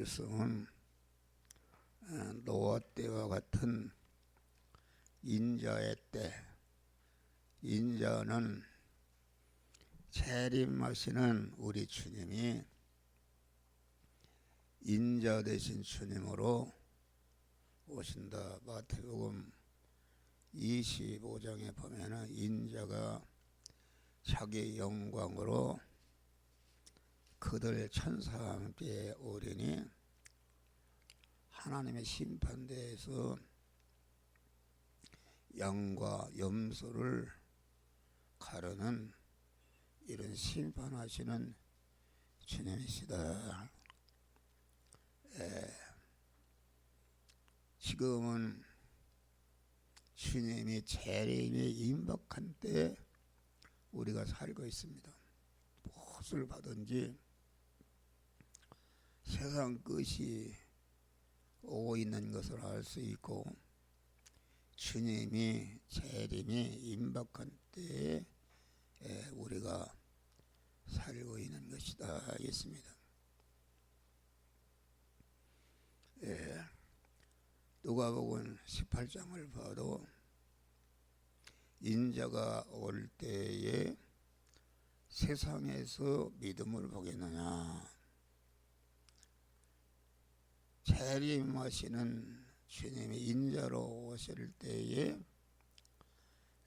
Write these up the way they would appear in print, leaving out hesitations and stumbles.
말씀은 노아 때와 같은 인자의 때, 인자는 재림하시는 우리 주님이 인자 되신 주님으로 오신다. 마태복음 25장에 보면은 인자가 자기 영광으로 그들 천사와 함께 오리니 하나님의 심판대에서 양과 염소를 가르는 이런 심판하시는 주님이시다. 지금은 주님이 재림에 임박한 때 우리가 살고 있습니다. 무엇을 받은지 세상 끝이 오고 있는 것을 알 수 있고, 주님이 재림이 임박한 때에 우리가 살고 있는 것이다 하겠습니다. 누가복음 18장을 봐도 인자가 올 때에 세상에서 믿음을 보겠느냐, 재림하시는 주님이 인자로 오실 때에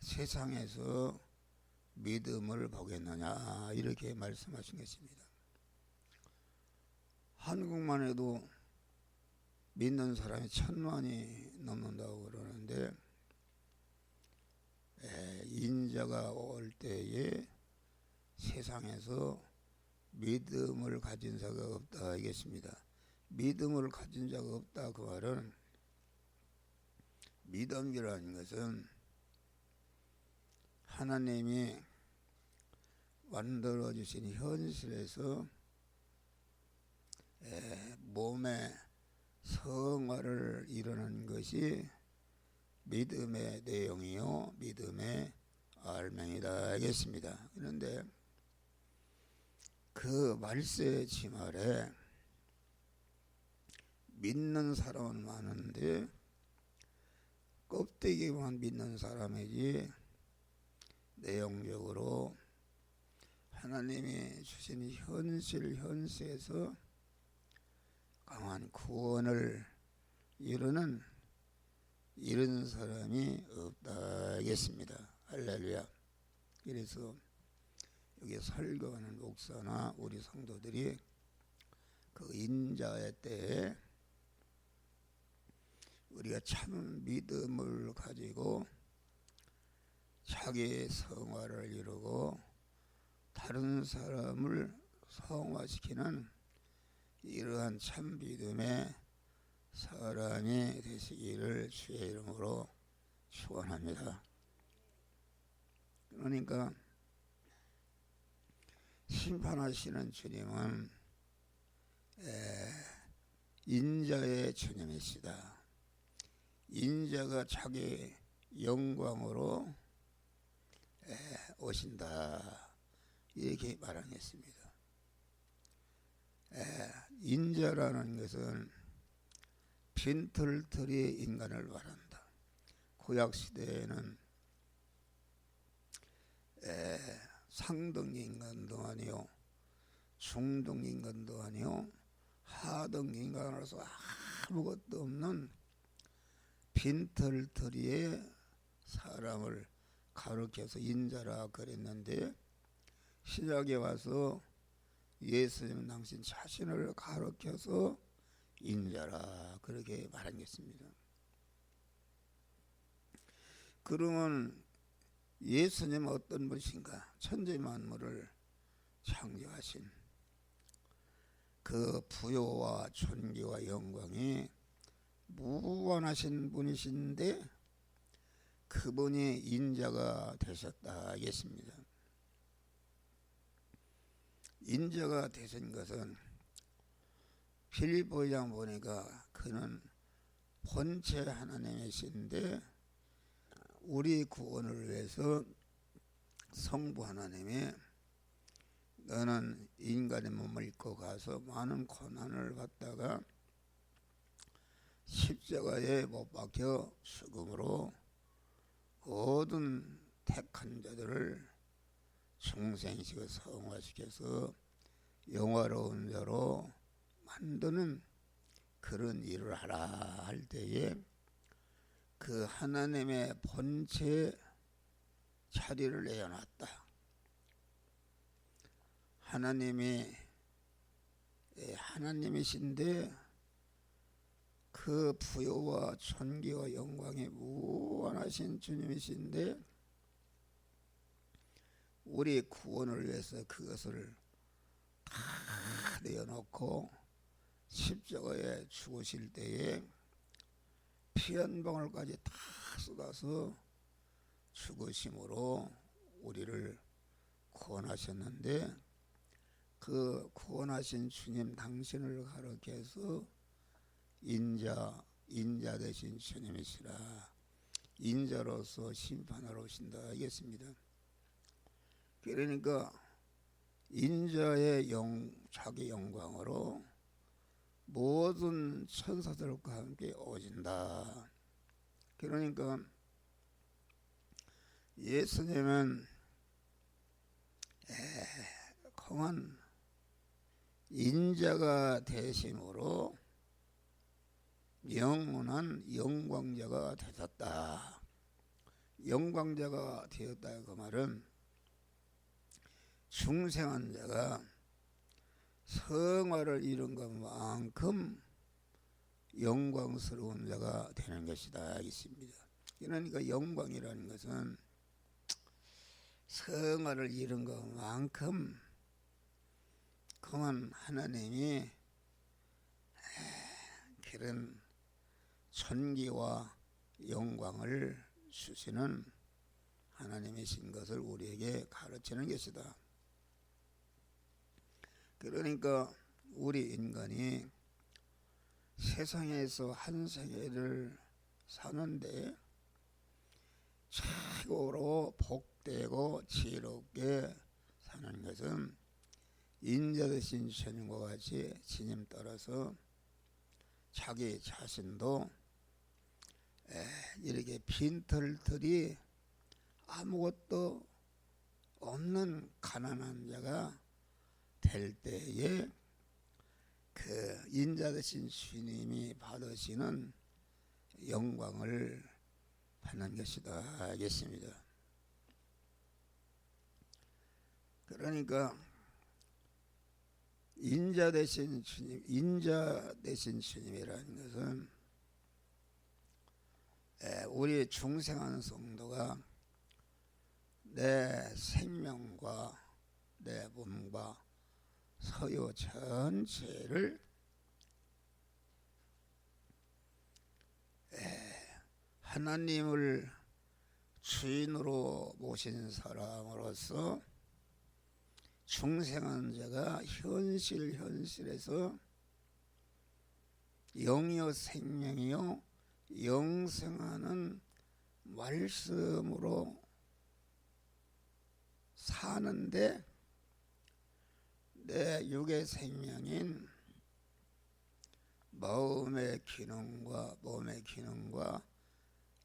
세상에서 믿음을 보겠느냐, 이렇게 말씀하신 것입니다. 한국만 해도 믿는 사람이 1000만이 넘는다고 그러는데, 인자가 올 때에 세상에서 믿음을 가진 자가 없다 하겠습니다. 믿음을 가진 자가 없다, 그 말은 믿음이라는 것은 하나님이 만들어 주신 현실에서 몸의 성화를 이루는 것이 믿음의 내용이요 믿음의 알맹이다 하겠습니다. 그런데 그 말세지 말에 믿는 사람은 많은데 껍데기만 믿는 사람이지 내용적으로 하나님이 주신 현세에서 강한 구원을 이루는 이런 사람이 없다 하겠습니다. 할렐루야. 그래서 여기 설교하는 목사나 우리 성도들이 그 인자의 때에 우리가 참 믿음을 가지고 자기의 성화를 이루고 다른 사람을 성화시키는 이러한 참 믿음의 사람이 되시기를 주의 이름으로 축원합니다. 그러니까 심판하시는 주님은 인자의 주님이시다. 인자가 자기 영광으로 오신다, 이렇게 말하겠습니다. 인자라는 것은 빈털터리 인간을 말한다. 구약시대에는 상등 인간도 아니요 중등 인간도 아니요 하등 인간으로서 아무것도 없는 빈털터리의 사람을 가르쳐서 인자라 그랬는데, 신약에 와서 예수님은 당신 자신을 가르쳐서 인자라 그렇게 말하겠습니다. 그러면 예수님은 어떤 분이신가? 천지만물을 창조하신 그 부요와 존귀와 영광이 무한하신 분이신데 그분이 인자가 되셨다 하겠습니다. 인자가 되신 것은 빌립보장 보니까 그는 본체 하나님이신데 우리 구원을 위해서 성부 하나님이 너는 인간의 몸을 입고 데리고 가서 많은 고난을 받다가 십자가에 못 박혀 죽음으로 모든 택한 자들을 중생시켜 성화시켜서 영화로운 자로 만드는 그런 일을 하라 할 때에 그 하나님의 본체 자리를 내어놨다. 하나님이신데 그 부요와 존귀와 영광이 무한하신 주님이신데 우리 구원을 위해서 그것을 다 내어놓고 십자가에 죽으실 때에 피 한 방울까지 다 쏟아서 죽으심으로 우리를 구원하셨는데 그 구원하신 주님 당신을 가리켜서 인자 되신 주님이시라. 인자로서 심판하러 오신다 하겠습니다. 그러니까 인자의 자기 영광으로 모든 천사들과 함께 오신다. 그러니까 예수님은 공한 인자가 되심으로 영원한 영광자가 되셨다. 영광자가 되었다 그 말은 중생한 자가 성화를 이룬 것만큼 영광스러운 자가 되는 것이다 있습니다. 그러니까 영광이라는 것은 성화를 이룬 것만큼 그만 하나님이 그런 존귀와 영광을 주시는 하나님이신 것을 우리에게 가르치는 것이다. 그러니까 우리 인간이 세상에서 한 생애를 사는데 최고로 복되고 지혜롭게 사는 것은 인자 되신 주님과 같이 주님 따라서 자기 자신도 이렇게 빈털털이 아무것도 없는 가난한 자가 될 때에 그 인자 되신 주님이 받으시는 영광을 받는 것이다 하겠습니다. 그러니까 인자 되신 주님이라는 것은 우리 중생한 성도가 내 생명과 내 몸과 서요 전체를 하나님을 주인으로 모신 사람으로서 중생한 자가 현실에서 영이요 생명이요 영생하는 말씀으로 사는데 내 육의 생명인 마음의 기능과 몸의 기능과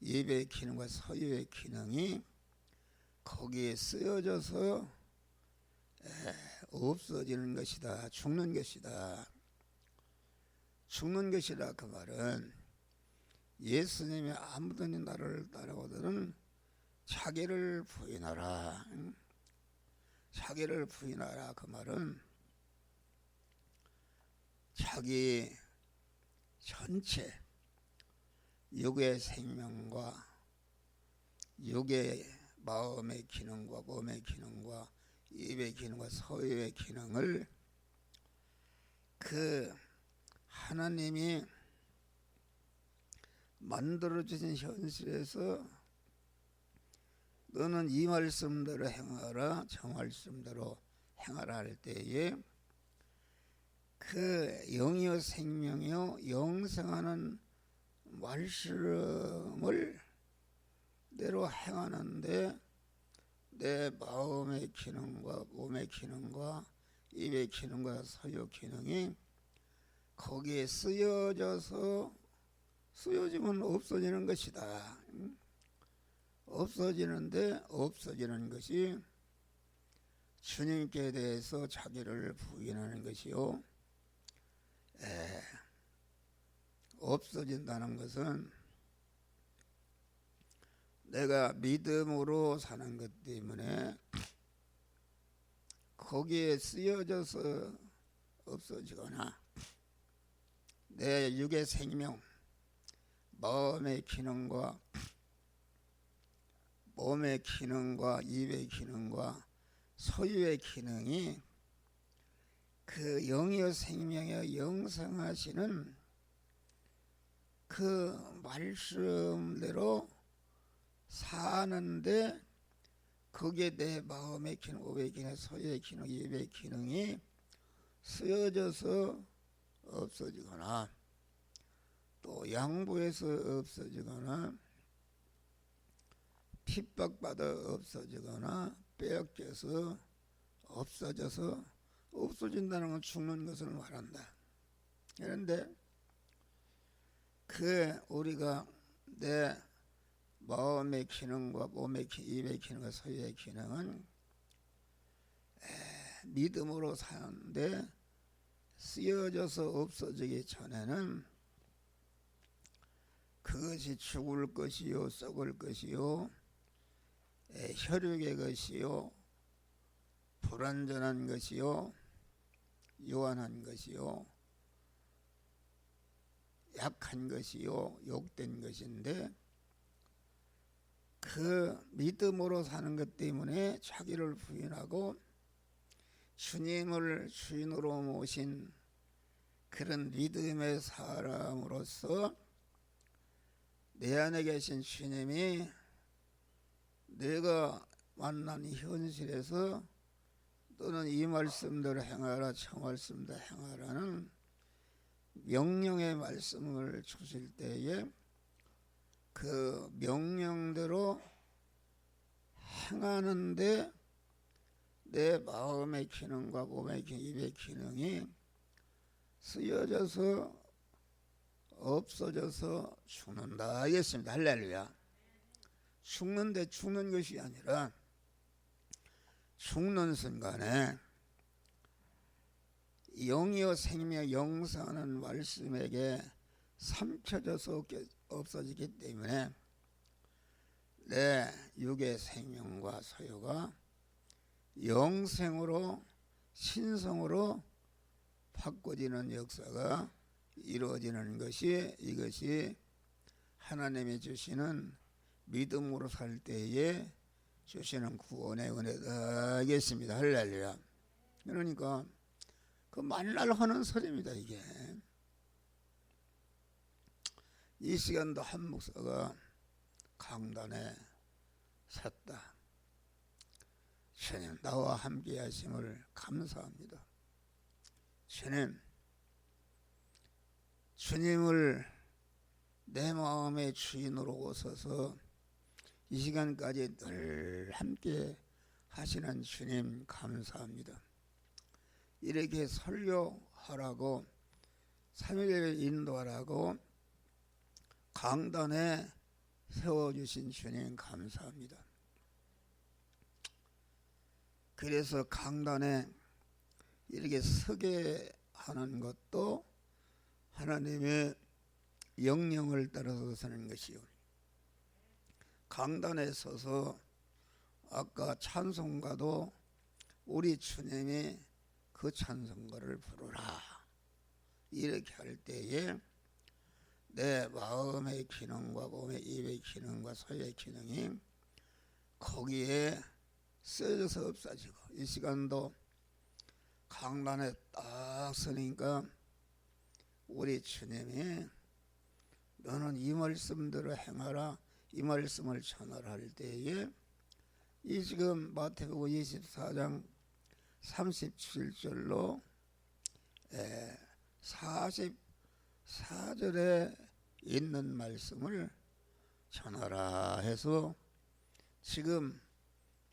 입의 기능과 서유의 기능이 거기에 쓰여져서 없어지는 것이다. 죽는 것이다. 죽는 것이라 그 말은 예수님이 아무도 나를 따라오거든 자기를 부인하라. 자기를 부인하라 그 말은 자기 전체 육의 생명과 육의 마음의 기능과 몸의 기능과 입의 기능과 서유의 기능을 그 하나님이 만들어주신 현실에서 너는 이 말씀대로 행하라 저 말씀대로 행하라 할 때에 그 영이요 생명이요 영생하는 말씀을 대로 행하는데 내 마음의 기능과 몸의 기능과 입의 기능과 서유 기능이 거기에 쓰여지면 없어지는 것이다. 없어지는데 없어지는 것이 주님께 대해서 자기를 부인하는 것이요. 없어진다는 것은 내가 믿음으로 사는 것 때문에 거기에 쓰여져서 없어지거나 내 육의 생명, 마음의 기능과 몸의 기능과 입의 기능과 소유의 기능이 그 영이여 생명의 영생하시는 그 말씀대로 사는데 거기에 내 마음의 기능, 몸의 기능, 소유의 기능, 입의 기능이 쓰여져서 없어지거나 또 양보해서 없어지거나 핍박받아 없어지거나 빼앗겨서 없어져서 없어진다는 건 죽는 것을 말한다. 그런데 우리가 내 마음의 기능과 몸의 입의 기능과 소유의 기능은 믿음으로 사는데 쓰여져서 없어지기 전에는 그것이 죽을 것이요 썩을 것이요 혈육의 것이요 불완전한 것이요 요한한 것이요 약한 것이요 욕된 것인데 그 믿음으로 사는 것 때문에 자기를 부인하고 주님을 주인으로 모신 그런 믿음의 사람으로서 내 안에 계신 주님이 내가 만난 현실에서 또는 이 말씀대로 행하라 저 말씀대로 행하라는 명령의 말씀을 주실 때에 그 명령대로 행하는데 내 마음의 기능과 몸의 기능, 입의 기능이 쓰여져서 없어져서 죽는다 하겠습니다. 할렐루야. 죽는데 죽는 것이 아니라 죽는 순간에 영이요 생명 영생하는 말씀에게 삼켜져서 없어지기 때문에 내 육의 생명과 소유가 영생으로 신성으로 바꿔지는 역사가 이루어지는 것이 이것이 하나님이 주시는 믿음으로 살 때에 주시는 구원의 은혜다 하겠습니다. 할렐루야. 그러니까 그 만날 하는 소리입니다. 이게 이 시간도 한 목사가 강단에 섰다. 주님 나와 함께 하심을 감사합니다. 주님을 내 마음의 주인으로 오셔서 이 시간까지 늘 함께 하시는 주님 감사합니다. 이렇게 설교하라고 3일 인도하라고 강단에 세워주신 주님 감사합니다. 그래서 강단에 이렇게 서게 하는 것도 하나님의 영령을 따라서 서는 것이요. 강단에 서서 아까 찬송가도 우리 주님이 그 찬송가를 부르라 이렇게 할 때에 내 마음의 기능과 몸의 입의 기능과 소유의 기능이 거기에 쓰여져서 없어지고 이 시간도 강단에 딱 서니까 우리 주님이 너는 이 말씀대로 행하라 이 말씀을 전할 때에 이 지금 마태복음 24장 37절로 44절에 있는 말씀을 전하라 해서 지금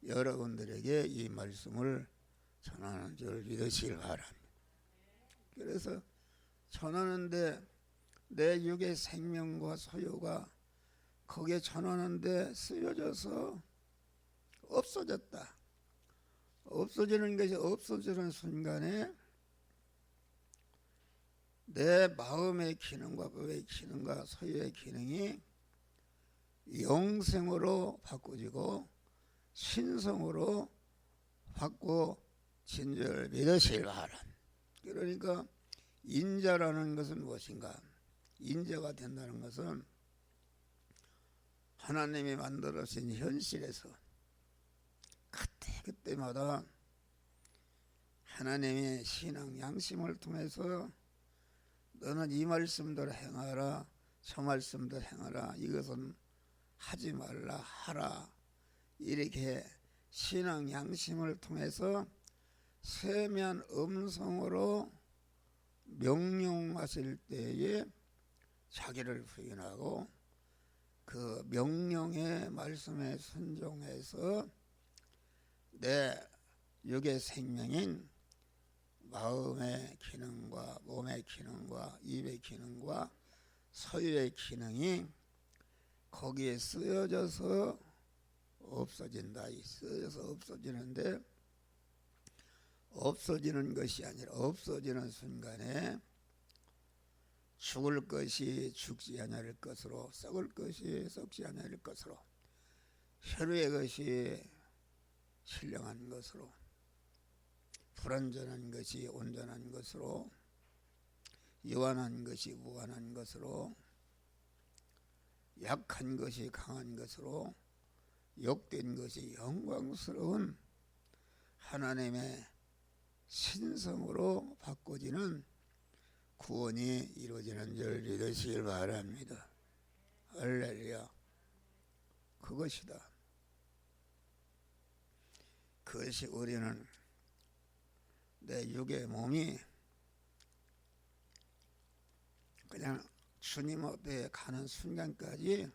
여러분들에게 이 말씀을 전하는 줄 믿으시길 바랍니다. 그래서 전하는데 내 육의 생명과 소유가 거기에 전하는데 쓰여져서 없어졌다. 없어지는 것이 없어지는 순간에 내 마음의 기능과 법의 기능과 소유의 기능이 영생으로 바꾸지고 신성으로 바꾸진 줄 믿으시길 바랍니다. 그러니까 인자라는 것은 무엇인가? 인자가 된다는 것은 하나님이 만들어진 현실에서 그때마다 하나님의 신앙 양심을 통해서 너는 이 말씀대로 행하라, 저 말씀대로 행하라, 이것은 하지 말라, 하라, 이렇게 신앙 양심을 통해서 세미한 음성으로 명령하실 때에 자기를 부인하고 그 명령의 말씀에 순종해서 내 육의 생명인 마음의 기능과 몸의 기능과 입의 기능과 소유의 기능이 거기에 쓰여져서 없어진다. 쓰여져서 없어지는데 없어지는 것이 아니라 없어지는 순간에 죽을 것이 죽지 아니할 것으로, 썩을 것이 썩지 아니할 것으로, 혈루의 것이 신령한 것으로, 불완전한 것이 온전한 것으로, 유한한 것이 무한한 것으로, 약한 것이 강한 것으로, 욕된 것이 영광스러운 하나님의 신성으로 바꿔지는 구원이 이루어지는 줄 믿으시길 바랍니다. 할렐루야. 그것이다. 그것이 우리는 내 육의 몸이 그냥 주님 앞에 가는 순간까지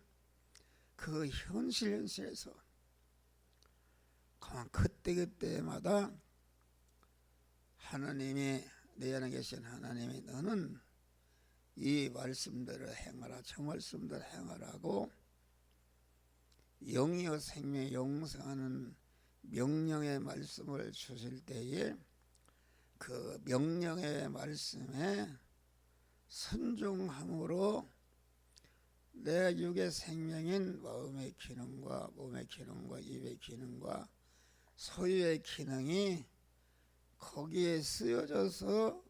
그 현실에서 그만 그때마다 하나님이 내 안에 계신 하나님이 너는 이 말씀대로 행하라, 저 말씀대로 행하라고 영이여 생명에 영생하는 명령의 말씀을 주실 때에 그 명령의 말씀에 순종함으로 내 육의 생명인 마음의 기능과 몸의 기능과 입의 기능과 소유의 기능이 거기에 쓰여져서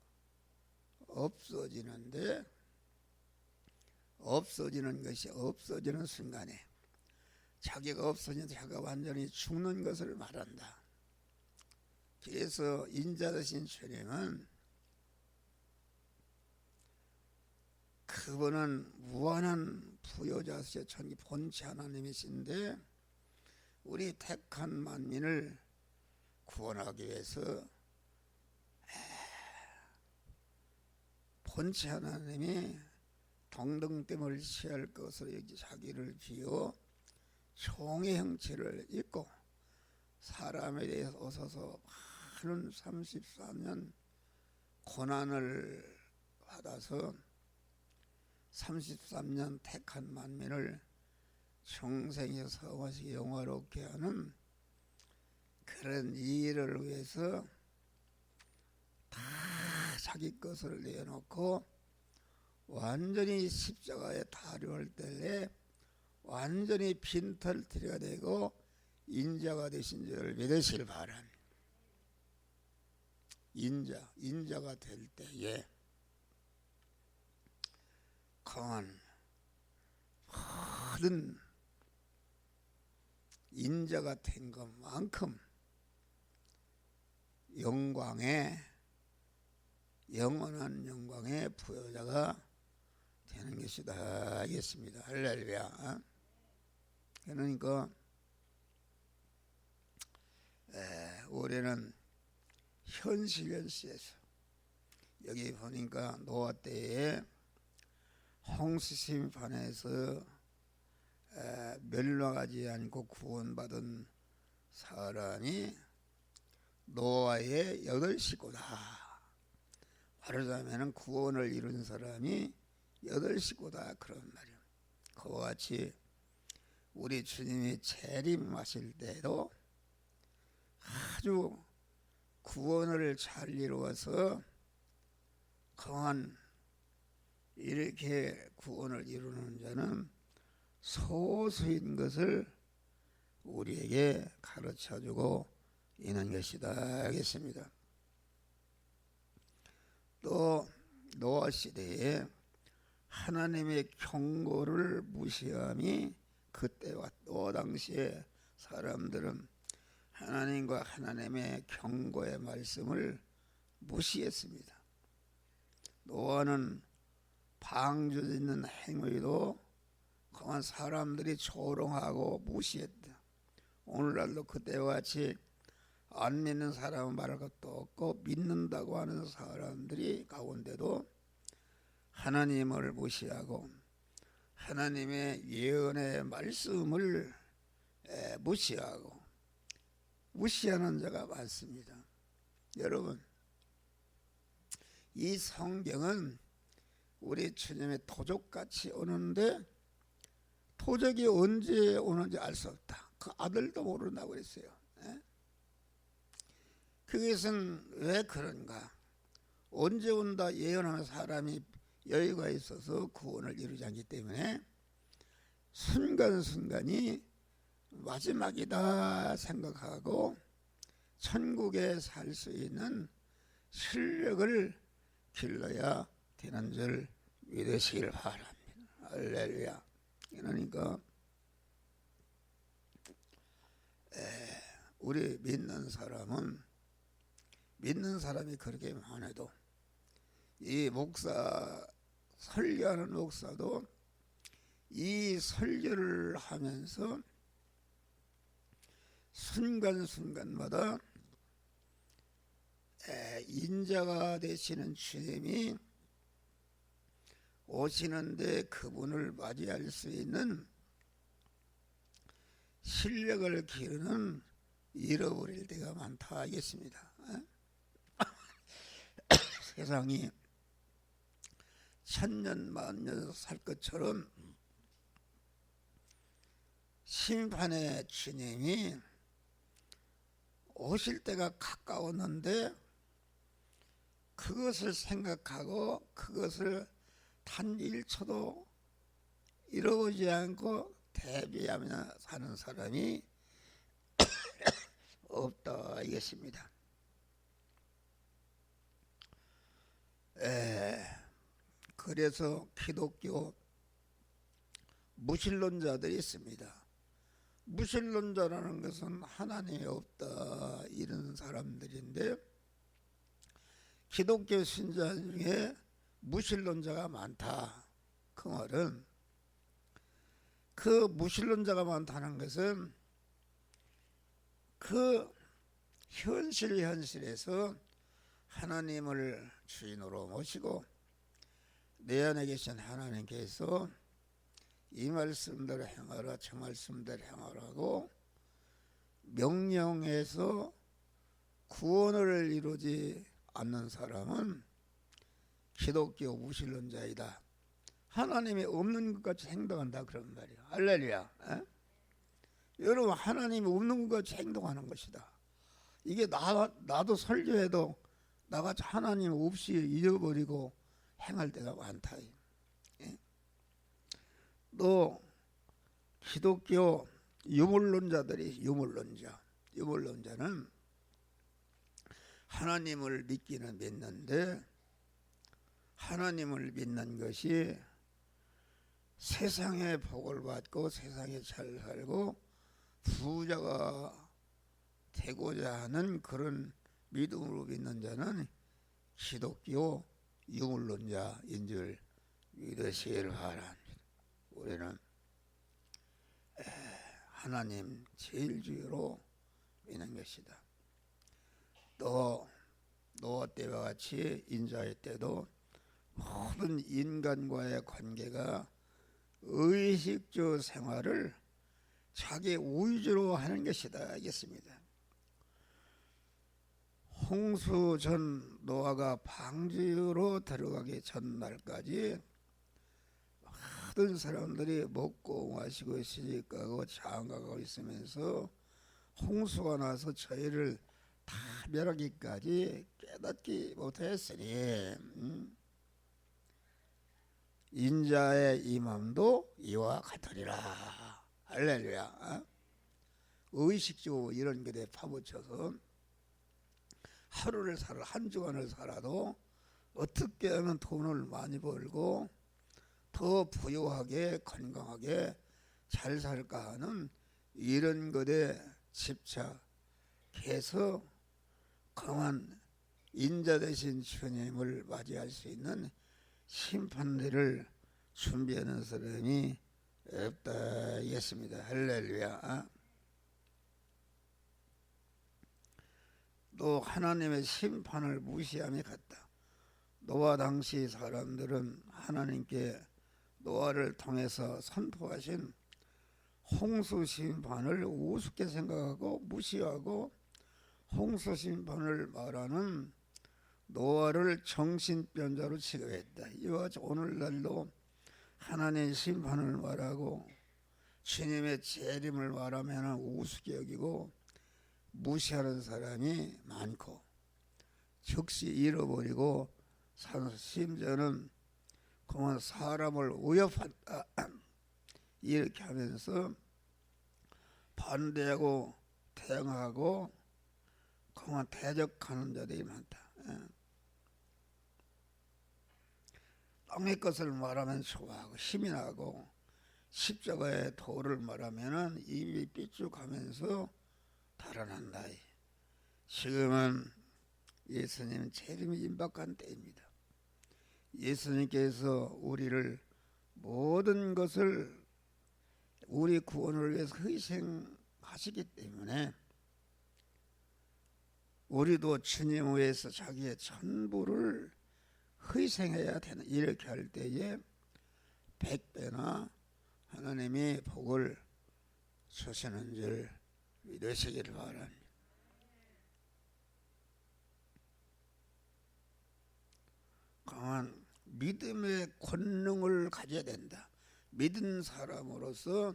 없어지는데 없어지는 것이 없어지는 순간에 자기가 없어지면 자기가 완전히 죽는 것을 말한다. 그래서 인자 되신 주님은 그분은 무한한 부여자시여 천기 본체 하나님이신데 우리 택한 만민을 구원하기 위해서 본체 하나님이 동등됨을 취할 것으로 자기를 비워 종의 형체를 입고 사람에 대해서 오셔서 많은 34년 고난을 받아서 33년 택한 만민을 평생에 서머시 영화롭게 하는 그런 일을 위해서 다 자기 것을 내놓고 완전히 십자가에 달려올 때에 완전히 빈털터리가 되고 인자가 되신 줄 믿으시길 바랍니다. 인자가 될 때에 강한 모든 인자가 된 것만큼 영광의 영원한 영광의 부여자가 되는 것이다 하겠습니다. 할렐루야. 그러니까 우리는 현실에서 여기 보니까 노아 때에 홍수 심판에서 멸망하지 않고 구원받은 사람이 노아의 8식구다. 말하자면 구원을 이룬 사람이 8식구다 그런 말이에요. 그와 같이 우리 주님이 재림하실 때도 아주 구원을 잘 이루어서 그만 이렇게 구원을 이루는 자는 소수인 것을 우리에게 가르쳐주고 있는 것이다 하겠습니다. 또 노아 시대에 하나님의 경고를 무시함이 그때와 또 당시에 사람들은 하나님과 하나님의 경고의 말씀을 무시했습니다. 노아는 방주짓는 행위도 그만 사람들이 조롱하고 무시했다. 오늘날도 그때와 같이 안 믿는 사람은 말할 것도 없고 믿는다고 하는 사람들이 가운데도 하나님을 무시하고 하나님의 예언의 말씀을 무시하는 자가 많습니다. 여러분, 이 성경은 우리 주님의 도적같이 오는데 도적이 언제 오는지 알 수 없다. 그 아들도 모른다고 그랬어요. 그것은 왜 그런가? 언제 온다 예언하는 사람이 여유가 있어서 구원을 이루지 않기 때문에 순간순간이 마지막이다 생각하고 천국에 살 수 있는 실력을 길러야 되는 줄 믿으시길 바랍니다. 할렐루야. 그러니까 우리 믿는 사람이 그렇게 많아도 이 목사 설교하는 목사도 이 설교를 하면서 순간순간마다 인자가 되시는 주님이 오시는데 그분을 맞이할 수 있는 실력을 기르는 잃어버릴 때가 많다 하겠습니다. 세상이 천년 만년 살 것처럼 심판의 주님이 오실 때가 가까웠는데 그것을 생각하고 그것을 단 1초도 잃어보지 않고 대비하며 사는 사람이 없다 이것입니다. 그래서 기독교 무신론자들이 있습니다. 무신론자라는 것은 하나님이 없다 이런 사람들인데 기독교 신자 중에 무신론자가 많다. 그 말은 그 무신론자가 많다는 것은 그 현실에서 하나님을 주인으로 모시고 내 안에 계신 하나님께서 이 말씀대로 행하라 저 말씀대로 행하라고 명령해서 구원을 이루지 않는 사람은 기독교 무신론자이다. 하나님이 없는 것 같이 행동한다 그런 말이에요. 할렐루야. 여러분 하나님이 없는 것 같이 행동하는 것이다. 이게 나도 설교해도 나같이 하나님 없이 잊어버리고 행할 때가 많다. 또 기독교 유물론자들이 유물론자는 하나님을 믿기는 믿는데 하나님을 믿는 것이 세상의 복을 받고 세상에 잘 살고 부자가 되고자 하는 그런 믿음으로 믿는 자는 기독교 유물론자인 줄 믿으시길 바랍니다. 우리는 하나님 제일주의로 믿는 것이다. 또 노아 때와 같이 인자의 때도 모든 인간과의 관계가 의식주 생활을 자기 우위주로 하는 것이다 하겠습니다. 홍수 전 노아가 방주로 들어가기 전날까지 모든 사람들이 먹고 마시고 시집가고 장가가고 있으면서 홍수가 나서 저희를 다 멸하기까지 깨닫지 못했으니 인자의 임함도 이와 같으리라. 할렐루야. 의식적으로 이런 것에 파묻혀서 하루를 살아 한 주간을 살아도 어떻게 하면 돈을 많이 벌고 더 부유하게 건강하게 잘 살까 하는 이런 것에 집착해서 강한 인자 되신 주님을 맞이할 수 있는 심판대를 준비하는 사람이 없다 했습니다. 할렐루야. 또 하나님의 심판을 무시함이 같다. 노아 당시 사람들은 하나님께 노아를 통해서 선포하신 홍수 심판을 우습게 생각하고 무시하고 홍수 심판을 말하는 노아를 정신병자로 취급했다. 이와 같이 오늘날도 하나님의 심판을 말하고 주님의 재림을 말하면 우습게 여기고 무시하는 사람이 많고 즉시 잃어버리고 심지어는 그만 사람을 위협한다 이렇게 하면서 반대하고 대응하고 그만 대적하는 자들이 많다. 땅의 것을 말하면 좋아하고 힘이 나고 십자가의 도를 말하면 입이 삐죽하면서 달아난다. 지금은 예수님 재림이 임박한 때입니다. 예수님께서 우리를 모든 것을 우리 구원을 위해서 희생하시기 때문에 우리도 주님 위해서 자기의 전부를 희생해야 되는 이렇게 할 때에 100배나 하나님이 복을 주시는 줄 믿으시기를 바랍니다. 강한 믿음의 권능을 가져야 된다. 믿은 사람으로서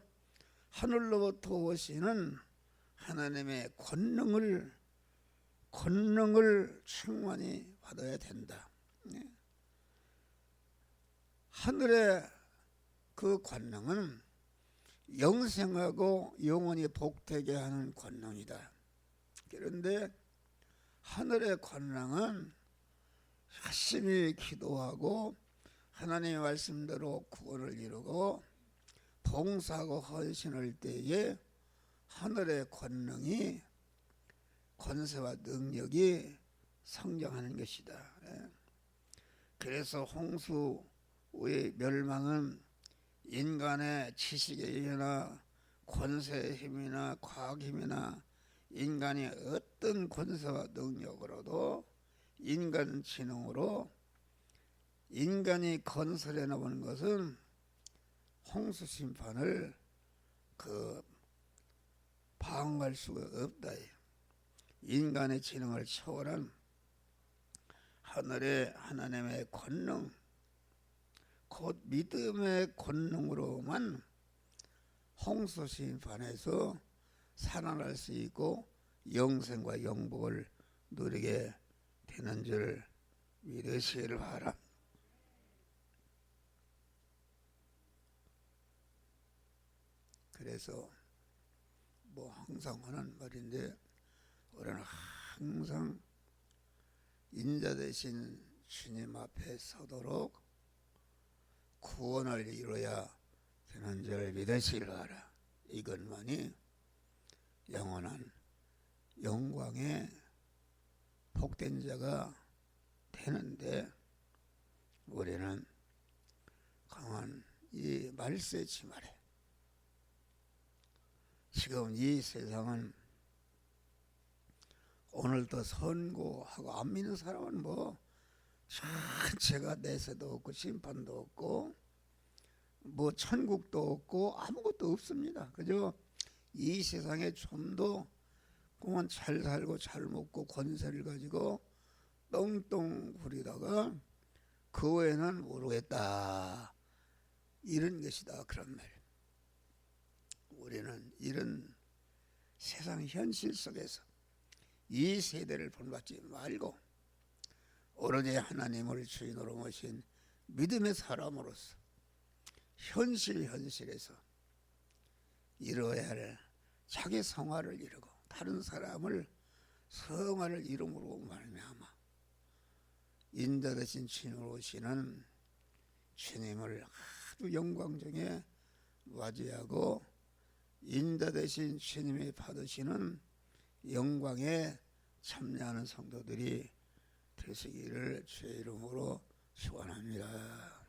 하늘로부터 오시는 하나님의 권능을 충만히 받아야 된다. 하늘의 그 권능은 영생하고 영원히 복되게 하는 권능이다. 그런데 하늘의 권능은 열심히 기도하고 하나님의 말씀대로 구원을 이루고 봉사하고 헌신할 때에 하늘의 권능이 권세와 능력이 성장하는 것이다. 그래서 홍수의 멸망은 인간의 지식의 힘이나 권세의 힘이나 과학 힘이나 인간이 어떤 권세와 능력으로도 인간 지능으로 인간이 건설해 놓은 것은 홍수 심판을 방어할 수가 없다. 인간의 지능을 초월한 하늘의 하나님의 권능, 곧 믿음의 권능으로만 홍수 심판에서 살아날 수 있고 영생과 영복을 누리게 되는 줄 믿으시기를 바랍니다. 그래서 항상 하는 말인데 우리는 항상 인자 되신 주님 앞에 서도록 구원을 이루어야 되는 줄 믿으시기를 바라. 이것만이 영원한 영광의 복된 자가 되는데 우리는 강한 이 말세 치말에 지금 이 세상은 오늘도 선고하고 안 믿는 사람은 전체가 내세도 없고 심판도 없고 천국도 없고 아무것도 없습니다. 그저 이 세상에 좀 더 그만 잘 살고 잘 먹고 권세를 가지고 떵떵 부리다가 그 외에는 모르겠다 이런 것이다 그런 말. 우리는 이런 세상 현실 속에서 이 세대를 본받지 말고 오로지 하나님을 주인으로 모신 믿음의 사람으로서 현실에서 이루어야 할 자기 성화를 이루고 다른 사람을 성화를 이름으로 말미암아 인자되신 주님으로 오시는 주님을 아주 영광 중에 맞이하고 인자되신 주님이 받으시는 영광에 참여하는 성도들이 되시기를 주의 이름으로 축원합니다.